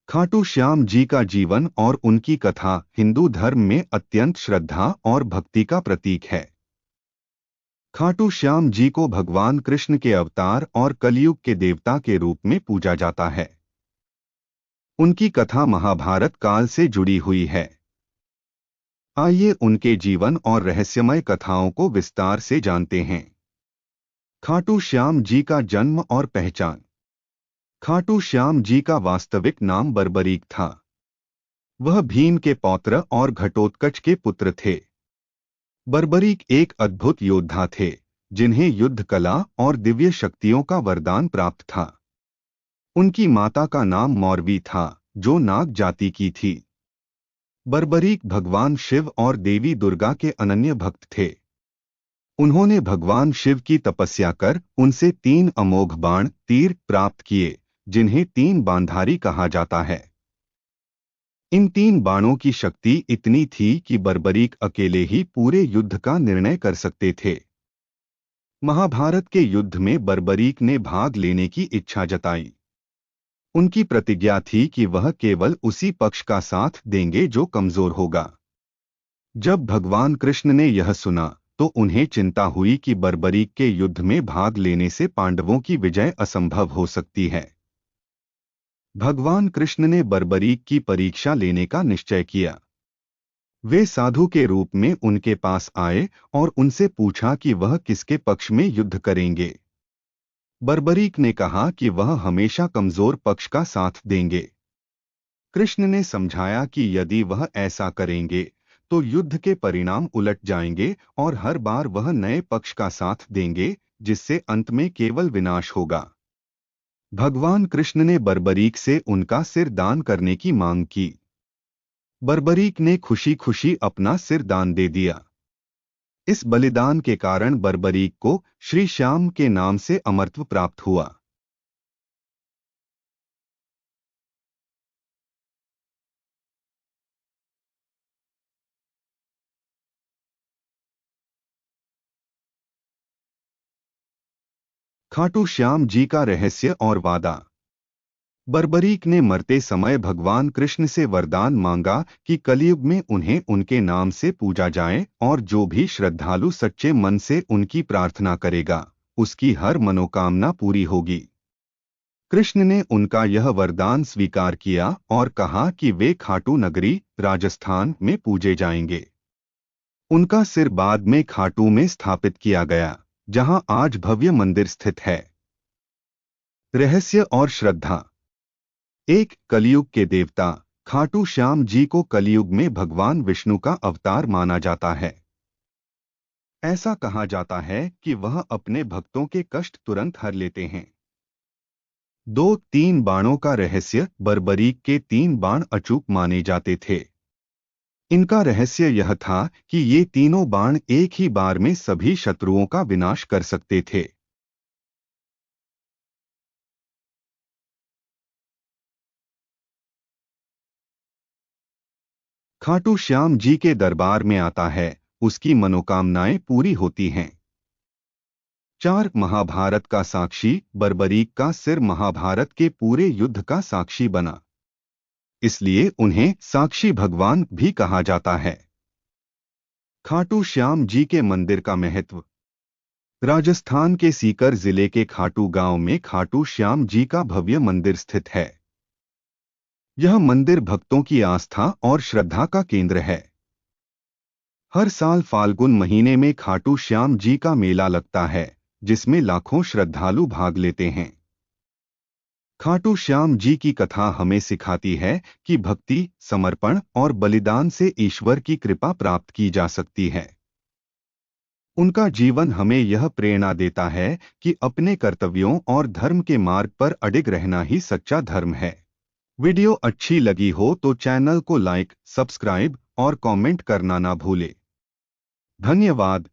खाटू श्याम जी का जीवन और उनकी कथा हिंदू धर्म में अत्यंत श्रद्धा और भक्ति का प्रतीक है। खाटू श्याम जी को भगवान कृष्ण के अवतार और कलयुग के देवता के रूप में पूजा जाता है। उनकी कथा महाभारत काल से जुड़ी हुई है। आइए उनके जीवन और रहस्यमय कथाओं को विस्तार से जानते हैं। खाटू श्याम जी का जन्म और पहचान। खाटू श्याम जी का वास्तविक नाम बर्बरीक था। वह भीम के पौत्र और घटोत्कच के पुत्र थे। बर्बरीक एक अद्भुत योद्धा थे, जिन्हें युद्ध कला और दिव्य शक्तियों का वरदान प्राप्त था। उनकी माता का नाम मौरवी था, जो नाग जाति की थी। बर्बरीक भगवान शिव और देवी दुर्गा के अनन्य भक्त थे। उन्होंने भगवान शिव की तपस्या कर उनसे 3 अमोघ बाण तीर प्राप्त किए, जिन्हें 3 बांधारी कहा जाता है। इन 3 बाणों की शक्ति इतनी थी कि बर्बरीक अकेले ही पूरे युद्ध का निर्णय कर सकते थे। महाभारत के युद्ध में बर्बरीक ने भाग लेने की इच्छा जताई। उनकी प्रतिज्ञा थी कि वह केवल उसी पक्ष का साथ देंगे जो कमजोर होगा। जब भगवान कृष्ण ने यह सुना, तो उन्हें चिंता हुई कि बर्बरीक के युद्ध में भाग लेने से पांडवों की विजय असंभव हो सकती है। भगवान कृष्ण ने बर्बरीक की परीक्षा लेने का निश्चय किया। वे साधु के रूप में उनके पास आए और उनसे पूछा कि वह किसके पक्ष में युद्ध करेंगे। बर्बरीक ने कहा कि वह हमेशा कमजोर पक्ष का साथ देंगे। कृष्ण ने समझाया कि यदि वह ऐसा करेंगे तो युद्ध के परिणाम उलट जाएंगे और हर बार वह नए पक्ष का साथ देंगे, जिससे अंत में केवल विनाश होगा। भगवान कृष्ण ने बर्बरीक से उनका सिर दान करने की मांग की। बर्बरीक ने खुशी खुशी अपना सिर दान दे दिया। इस बलिदान के कारण बर्बरीक को श्री श्याम के नाम से अमरत्व प्राप्त हुआ। खाटू श्याम जी का रहस्य और वादा। बर्बरीक ने मरते समय भगवान कृष्ण से वरदान मांगा कि कलयुग में उन्हें उनके नाम से पूजा जाए और जो भी श्रद्धालु सच्चे मन से उनकी प्रार्थना करेगा, उसकी हर मनोकामना पूरी होगी। कृष्ण ने उनका यह वरदान स्वीकार किया और कहा कि वे खाटू नगरी, राजस्थान में पूजे जाएंगे। उनका सिर बाद में खाटू में स्थापित किया गया, जहां आज भव्य मंदिर स्थित है। रहस्य और श्रद्धा। एक कलयुग के देवता खाटू श्याम जी को कलयुग में भगवान विष्णु का अवतार माना जाता है। ऐसा कहा जाता है कि वह अपने भक्तों के कष्ट तुरंत हर लेते हैं। 2-3 बाणों का रहस्य। बर्बरीक के 3 बाण अचूक माने जाते थे। इनका रहस्य यह था कि ये तीनों बाण एक ही बार में सभी शत्रुओं का विनाश कर सकते थे। खाटू श्याम जी के दरबार में आता है, उसकी मनोकामनाएं पूरी होती हैं। 4 महाभारत का साक्षी। बर्बरीक का सिर महाभारत के पूरे युद्ध का साक्षी बना, इसलिए उन्हें साक्षी भगवान भी कहा जाता है। खाटू श्याम जी के मंदिर का महत्व। राजस्थान के सीकर जिले के खाटू गांव में खाटू श्याम जी का भव्य मंदिर स्थित है। यह मंदिर भक्तों की आस्था और श्रद्धा का केंद्र है। हर साल फाल्गुन महीने में खाटू श्याम जी का मेला लगता है, जिसमें लाखों श्रद्धालु भाग लेते हैं। खाटू श्याम जी की कथा हमें सिखाती है कि भक्ति, समर्पण और बलिदान से ईश्वर की कृपा प्राप्त की जा सकती है। उनका जीवन हमें यह प्रेरणा देता है कि अपने कर्तव्यों और धर्म के मार्ग पर अडिग रहना ही सच्चा धर्म है। वीडियो अच्छी लगी हो तो चैनल को लाइक, सब्सक्राइब और कमेंट करना ना भूले। धन्यवाद।